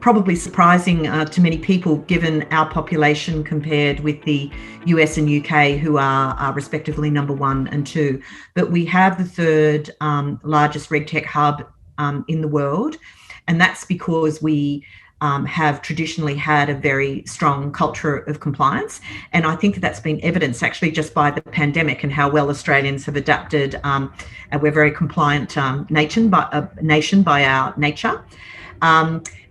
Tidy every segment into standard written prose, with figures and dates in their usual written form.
probably surprising to many people given our population compared with the US and UK, who are respectively number 1 and 2. But we have the third largest RegTech hub in the world, and that's because we have traditionally had a very strong culture of compliance. And I think that's been evidenced actually just by the pandemic and how well Australians have adapted. And we're a very compliant nation by our nature.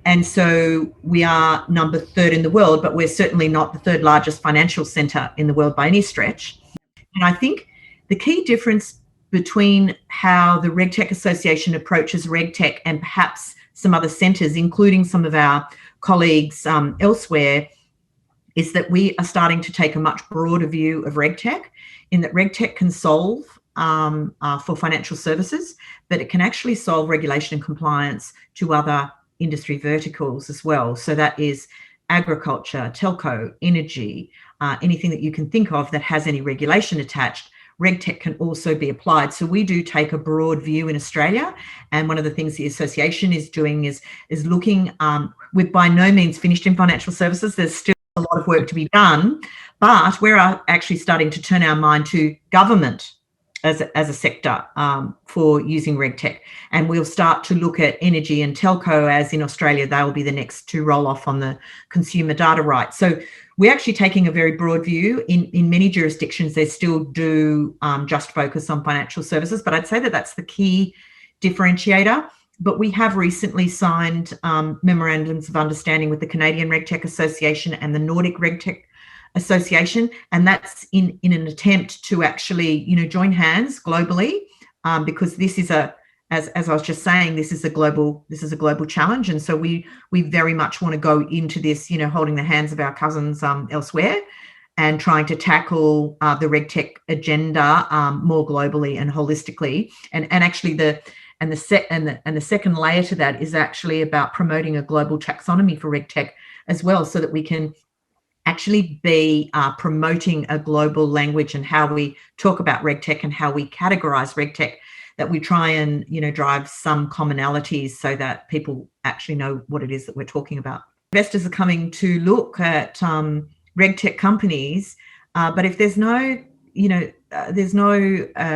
And so we are number 3rd in the world, but we're certainly not the 3rd largest financial centre in the world by any stretch. And I think the key difference between how the RegTech Association approaches RegTech and perhaps some other centres, including some of our colleagues elsewhere, is that we are starting to take a much broader view of RegTech, in that RegTech can solve for financial services, but it can actually solve regulation and compliance to other industry verticals as well. So that is agriculture, telco, energy, anything that you can think of that has any regulation attached. RegTech can also be applied. So we do take a broad view in Australia. And one of the things the association is doing is looking, we're by no means finished in financial services. There's still a lot of work to be done, but we're actually starting to turn our mind to government as a sector for using RegTech. And we'll start to look at energy and telco, as in Australia, they will be the next to roll off on the consumer data rights. So we're actually taking a very broad view. In many jurisdictions, they still do just focus on financial services, but I'd say that that's the key differentiator. But we have recently signed memorandums of understanding with the Canadian RegTech Association and the Nordic RegTech Association, and that's in an attempt to actually, join hands globally, because this is as I was just saying, this is a global challenge, and so we very much want to go into this, holding the hands of our cousins elsewhere, and trying to tackle the RegTech agenda more globally and holistically, and actually the second layer to that is actually about promoting a global taxonomy for RegTech as well, so that we can actually be promoting a global language and how we talk about RegTech and how we categorize RegTech, that we try and, drive some commonalities so that people actually know what it is that we're talking about. Investors are coming to look at RegTech companies, but if there's no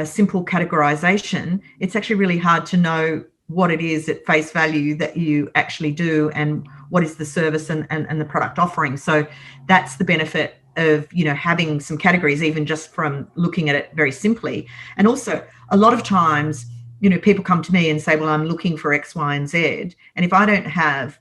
simple categorization, it's actually really hard to know what it is at face value that you actually do and what is the service and the product offering. So that's the benefit of, having some categories, even just from looking at it very simply. And also a lot of times, people come to me and say, well, I'm looking for X, Y, and Z. And if I don't have,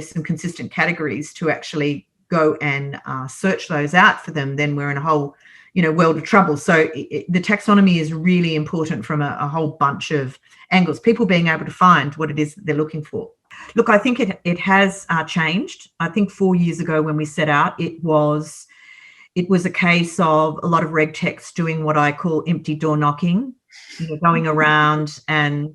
some consistent categories to actually go and search those out for them, then we're in a whole, world of trouble. So the taxonomy is really important from a whole bunch of angles, people being able to find what it is that they're looking for. Look, I think it has changed. I think 4 years ago when we set out, it was a case of a lot of RegTechs doing what I call empty door knocking, going around and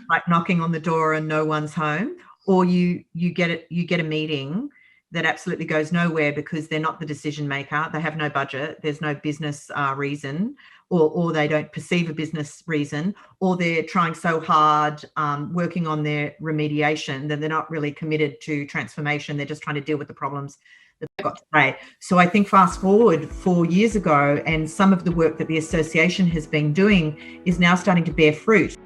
like knocking on the door and no one's home, or you get a meeting that absolutely goes nowhere because they're not the decision maker. They have no budget. There's no business reason, or they don't perceive a business reason, or they're trying so hard working on their remediation that they're not really committed to transformation. They're just trying to deal with the problems that they've got today. So I think fast forward 4 years ago, and some of the work that the association has been doing is now starting to bear fruit.